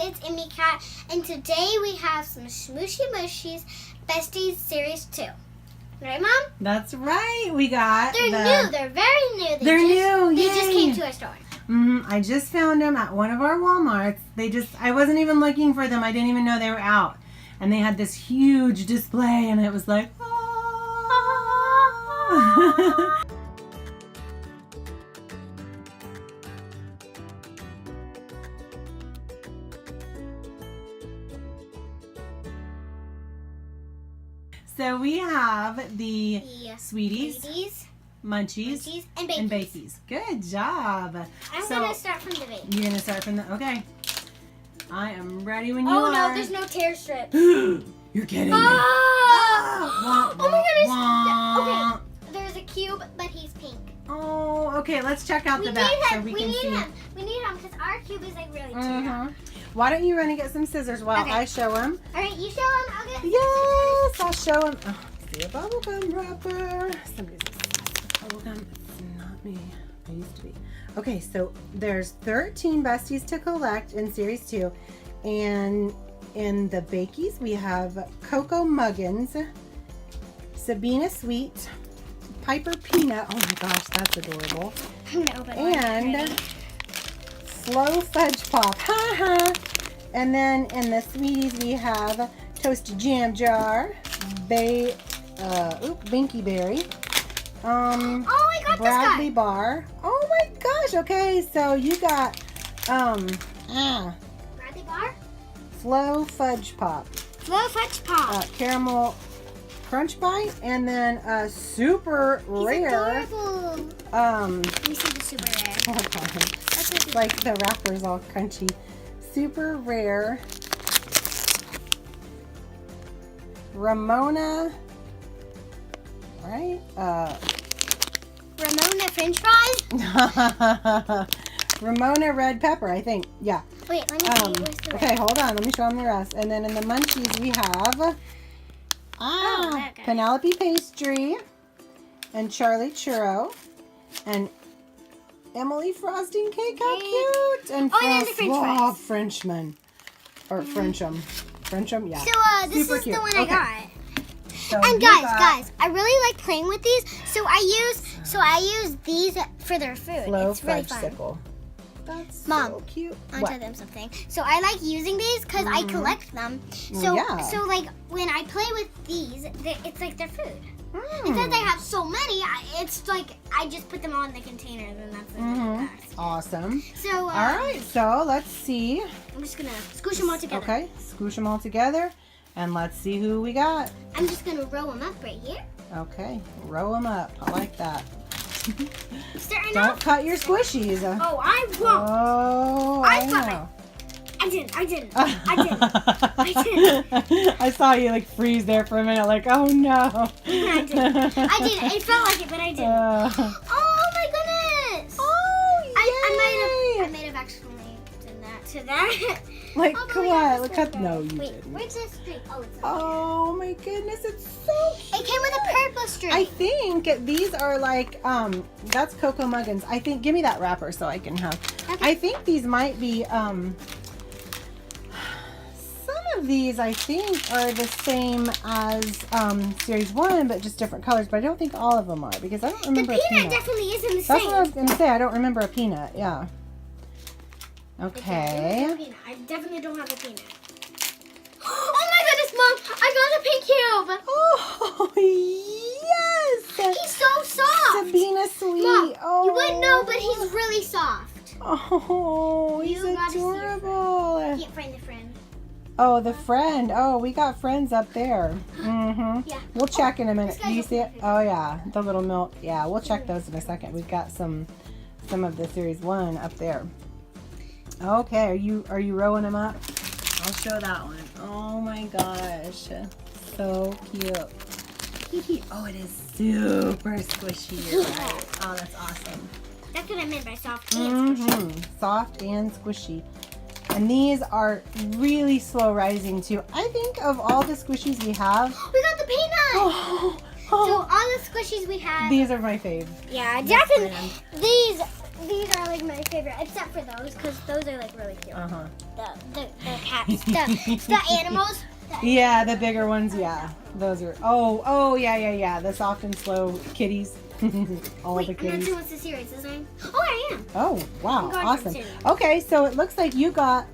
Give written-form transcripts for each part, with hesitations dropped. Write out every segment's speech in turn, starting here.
it's EmmyKat, and today we have some Smooshy Mushy Besties Series 2. Right, Mom? That's right. We got They're new. They're very new. They just came to our store. I just found them at one of our Walmarts. I wasn't even looking for them. I didn't even know they were out. And they had this huge display, and it was like, oh. So we have the Sweeties, Munchies, and Bakies. Good job. I'm going to start from the base. You're going to start from the, okay. I am ready when you are. Oh no, there's no tear strips. You're kidding me. Oh my goodness. Okay, there's a cube, but he's pink. Oh, okay, let's check out the back so we can see. We need him because our cube is like really too. Why don't you run and get some scissors while I show him? All right, you show him. I'll get. Yes, I'll show him. Oh, see a bubblegum wrapper. Somebody's bubblegum. It's not me. I used to be. Okay, so there's 13 besties to collect in Series 2, and in the Bakies we have Cocoa Muggins, Sabina Sweet, Piper Peanut. Oh my gosh, that's adorable. No, but and Slow Fudge Pop. Ha ha. And then in the Sweeties we have Toasted Jam Jar, Binky Berry. Oh, I got Bradley this guy. Bar. Oh my gosh. Okay, so you got Bradley Bar? Slow Fudge Pop. Slow Fudge Pop. Caramel Crunch Bite, and then a super rare. Adorable. Let me see the super rare. Hold on. Like the wrapper's all crunchy. Super rare Ramona, right? Ramona French fries? Ramona red pepper, I think. Yeah. Wait, let me see. Where's the okay, hold on. Let me show them the rest. And then in the Munchies we have Penelope Pastry and Charlie Churro and Emily Frosting Cake. How cute! And the Frenchman. Or Frenchum. Frenchum, yeah. So this Super is cute. the one I got. So and guys, I really like playing with these. So I use these for their food. It's really fun. Sickle. That's Mom, so cute. I'll tell them something. So I like using these because I collect them. So so like when I play with these, it's like their food. Because they have so many, it's like I just put them all in the containers and that's it. Awesome. So all right, so let's see. I'm just gonna squish them all together. Okay, squish them all together, and let's see who we got. I'm just gonna roll them up right here. Okay, roll them up. I like that. Don't cut your squishies. Oh, I won't. Oh, I know. I didn't. I saw you like freeze there for a minute, like, oh no. I didn't. It felt like it, but I didn't. Oh my goodness. Oh, yay. I might have actually done that to that. Like, come on. Look at, no, you didn't. Where's the string? Oh, it's oh my goodness, it's so cute. It came with a purple string. I think these are like, that's Cocoa Muggins. I think, give me that wrapper so I can have. Okay. I think these might be, some of these I think are the same as Series 1, but just different colors. But I don't think all of them are because I don't remember the peanut definitely isn't the same. That's what I was going to say. I don't remember a peanut. Yeah. Okay. I definitely don't have a peanut. Oh my goodness, Mom! I got a pink cube! Oh, yes! He's so soft! Sabina Sweet. Mom, oh. you wouldn't know, but he's really soft. Oh, he's adorable. I can't find the friend. Oh, the friend. Oh, we got friends up there. Yeah. We'll check in a minute. Do you see it? Oh, yeah. The little milk. Yeah, we'll check those in a second. We've got some of the Series 1 up there. Okay, are you rolling them up? I'll show that one. Oh my gosh, so cute. Oh, it is super squishy. You're right. Oh, that's awesome. That's what I meant by soft and squishy. Soft and squishy. And these are really slow rising too. I think of all the squishies we have. We got the peanut! So all the squishies we have. These are my fave. Yeah, definitely. these are like my favorite, except for those, because those are like really cute. Uh-huh. The cats, the animals. Yeah, the bigger ones, yeah. Those are, oh, yeah. The soft and slow kitties. All Wait, the I'm not kitties. doing what's the series design. Oh, I am. Oh, wow, I'm going awesome. for two. Okay, so it looks like you got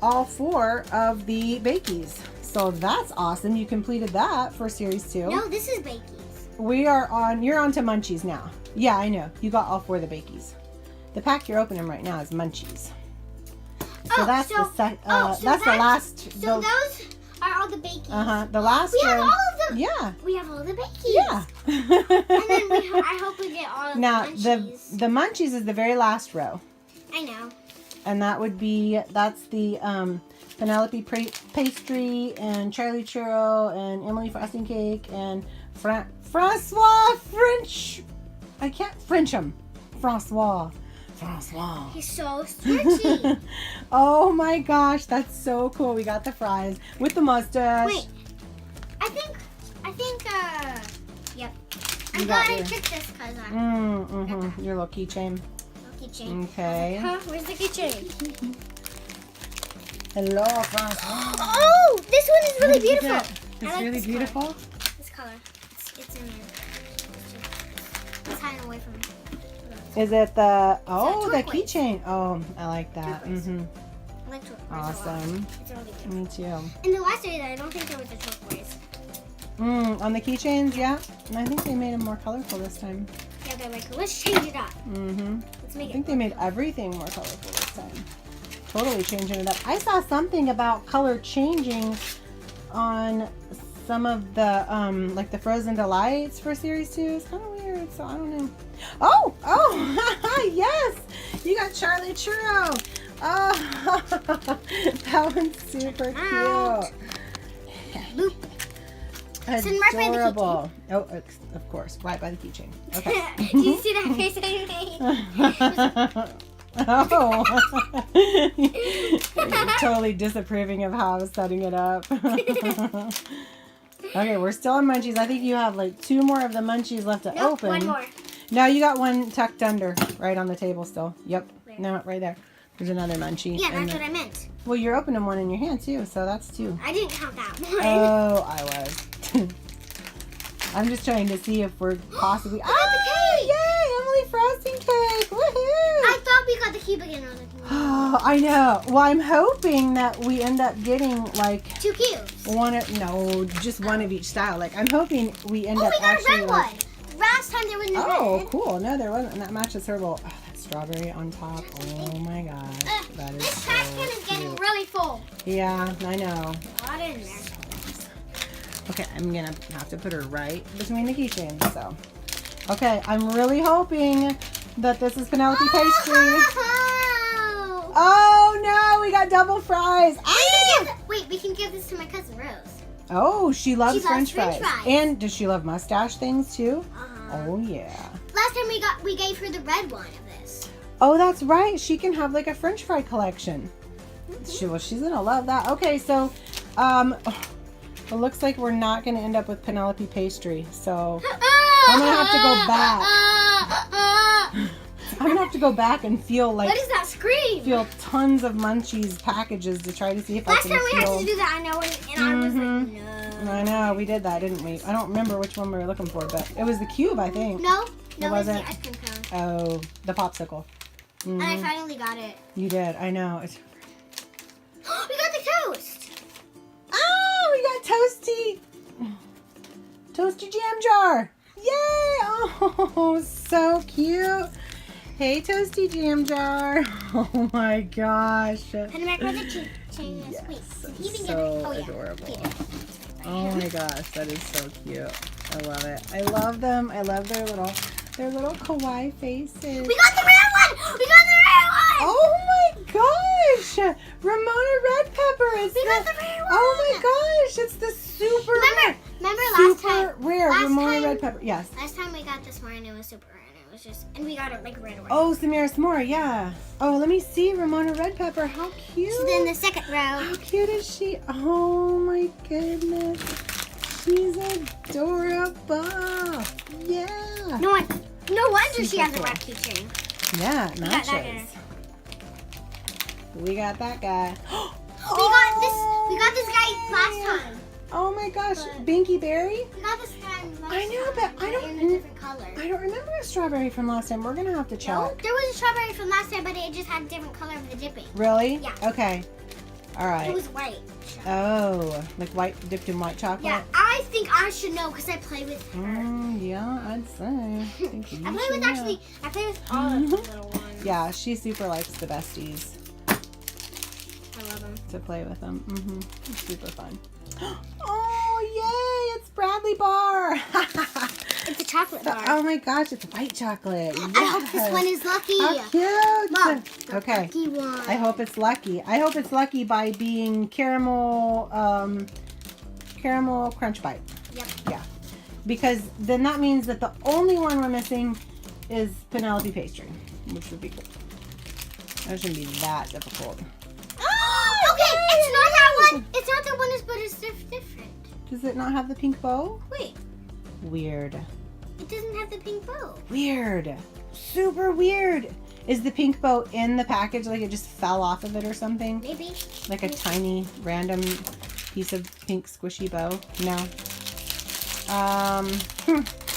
all 4 of the Bakies. So that's awesome. You completed that for series 2. No, this is Bakies. You're on to Munchies now. Yeah, I know. You got all 4 of the Bakies. The pack you're opening right now is Munchies. So that's the last. So those are all the Bakies. The last We have one. all of them. Yeah. We have all the Bakies. Yeah. And then I hope we get all of Now the Munchies. the Munchies is the very last row, I know. and that's the Penelope Pastry and Charlie Churro and Emily Frosting Cake and Francois French. I can't French him. Francois. He's so stretchy. Oh my gosh, that's so cool. We got the fries with the mustache. Wait, I think, yep. I'm You glad got I your- took this because I'm Your little keychain. keychain. Okay. Huh? Where's the keychain? Hello, Francois. Oh, this one is really beautiful. It's I like really this beautiful. Color. This color. It's in there. It's hiding away from me. Is it the the turquoise. keychain? Oh, I like that. Turquoise. Mm-hmm. I like turquoise a lot. Awesome. It's really beautiful. Me too. In the last video, I don't think there was a turquoise. On the keychains, yeah. And I think they made them more colorful this time. Yeah, they're like, let's change it up. Mm-hmm. Let's I make think it. they made everything more colorful this time. Totally changing it up. I saw something about color changing on some of the like the Frozen Delights for Series 2. It's kind of weird, so I don't know. Oh, yes! You got Charlie Churro. Oh, that one's super Out. cute. Boop. Sitting right by the Adorable. Oh, of course, right by the keychain. Okay. Did you see that face I made? Oh. Totally disapproving of how I was setting it up. Okay, we're still on Munchies. I think you have like 2 more of the Munchies left to Nope, open. one more. No, you got one tucked under, right on the table still. Yep. Where? No, right there. There's another Munchie. Yeah, And that's what I meant. well, you're opening one in your hand too, so that's 2. I didn't count that one. Oh, I was. I'm just trying to see if we're possibly. I got the cake! Yay! Emily Frosting Cake! Woohoo! I thought we got the cube again. I was like, Oh, I know. Well, I'm hoping that we end up getting like 2 cubes. just one of each style. Like I'm hoping we end Oh, up we got a actually red like. one. Last time there was no Oh, red. cool. No, there wasn't. And that matches her little. Oh, that strawberry on top. Oh my gosh, that is This so trash can is getting cute. really full. Yeah, I know. A lot in there. Okay, I'm gonna have to put her right between the keychains. So, okay, I'm really hoping that this is Penelope Pastry. Oh! Oh no, we got double fries. Ah! Wait, we can give this to my cousin Rose. Oh, she loves She loves French French fries. fries. And does she love mustache things too? Uh-huh. Oh yeah. Last time we gave her the red one of this. Oh, that's right. She can have like a French fry collection. She's gonna love that. Okay, so it looks like we're not gonna end up with Penelope Pastry. So I'm gonna have to go back. I'm gonna have to go back and feel like What is that scream? feel tons of Munchies packages to try to see if Last I time can we had feel. to do that, I know, and I was like, no. I know we did that, didn't we? I don't remember which one we were looking for, but it was the cube, I think. No, it was wasn't? the ice cream cone. Oh, the popsicle. And I finally got it. You did. I know. We got the toast. Oh, we got toasty jam jar. Yay! Oh, so cute. Hey, toasty jam jar. Oh my gosh. And the macaroni chain is sweet. Did he even get it? So Oh, yeah. adorable. He did. Oh my gosh, that is so cute. I love it. I love them. I love their little kawaii faces. We got the red one! We got the red one! Oh my gosh! Ramona Red Pepper. It's We got the red one! Oh my gosh! It's the super Remember last super time? rare last Ramona time- Red Pepper. Yes. Last time we got this one and it was super rare and it was just, and we got it like right away. Oh, Samira S'more. Yeah. Oh, let me see Ramona Red Pepper. How cute. So then the second row. How cute is she? Oh my goodness. She's adorable. Yeah. No wonder she Super has a cool. red keychain. Yeah, it matches. We got that guy. We got this guy last time. Oh my gosh, Binky Berry? We got this guy last time. I know, but I don't in a different color. I don't remember a strawberry from last time. We're gonna have to check. No, there was a strawberry from last time, but it just had a different color of the dipping. Really? Yeah. Okay. All right. It was white. Oh, like white dipped in white chocolate? Yeah, I think I should know because I play with her. Yeah, I'd say. I play with all of the little ones. Yeah, she super likes the besties. I love them. To play with them. It's super fun. Oh, yay! It's Bradley Bar. It's a chocolate bar. Oh my gosh, it's white chocolate. Yes. I hope this one is lucky. How cute! Mom, okay. Lucky one. I hope it's lucky. I hope it's lucky by being caramel crunch bite. Yep. Yeah. Because then that means that the only one we're missing is Penelope Pastry, which would be cool. That shouldn't be that difficult. Okay, it's not that one. It's not the one, but it's different. Does it not have the pink bow? Wait. Weird. It doesn't have the pink bow. Weird. Super weird. Is the pink bow in the package? Like it just fell off of it or something? Maybe. Like a tiny random piece of pink squishy bow? No.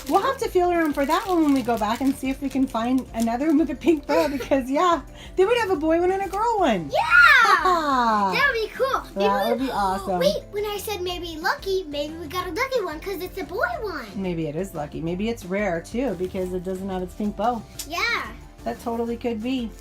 We'll have to feel around for that one when we go back and see if we can find another one with a pink bow because yeah, then we'd have a boy one and a girl one. Yeah! That would be cool. That would be awesome. Wait, when I said maybe lucky, maybe we got a lucky one because it's a boy one. Maybe it is lucky. Maybe it's rare too because it doesn't have its pink bow. Yeah. That totally could be.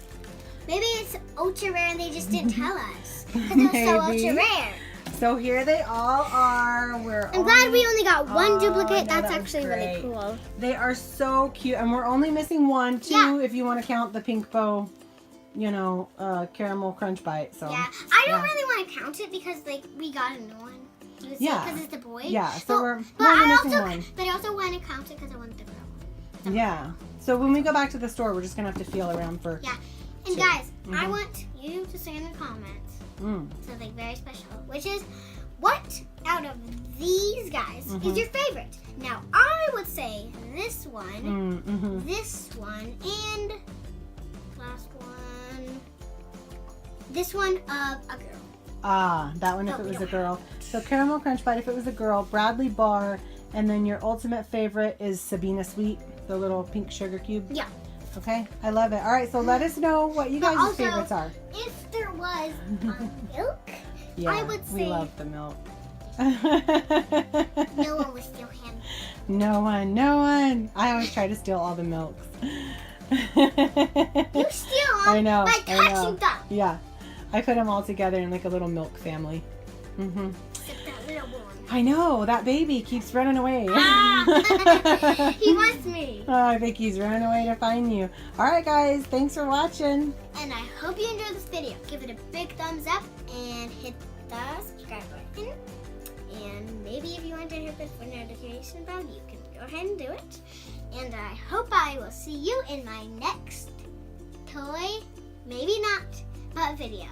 Maybe it's ultra rare and they just didn't tell us because it was so ultra rare. So here they all are. I'm glad we only got one duplicate. That's actually really cool. They are so cute. And we're only missing one, too, if you want to count the pink bow, you know, caramel crunch bite. So yeah. I don't really want to count it because, like, we got a new one. Yeah. Because it's the boy. Yeah, so we're only missing one. But I also want to count it because I want the girl. So. Yeah. So when we go back to the store, we're just going to have to feel around for... Yeah. And guys, I want you to say in the comments something very special, which is what out of these guys is your favorite? Now, I would say this one, this one, and last one, this one of a girl. Ah, that one if it was a girl. So Caramel Crunch Bite if it was a girl, Bradley Bar, and then your ultimate favorite is Sabina Sweet, the little pink sugar cube. Yeah. Okay, I love it. All right, so let us know what you guys' favorites are. If there was milk, yeah, I would say... we love the milk. No one would steal him. No one. I always try to steal all the milks. You steal them I know, by touching them. Yeah, I put them all together in like a little milk family. Except that little one. I know, that baby keeps running away. He wants me. Oh, I think he's running away to find you. All right, guys, thanks for watching. And I hope you enjoyed this video. Give it a big thumbs up and hit the subscribe button. And maybe if you want to hit the notification bell, you can go ahead and do it. And I hope I will see you in my next toy, maybe not, but video.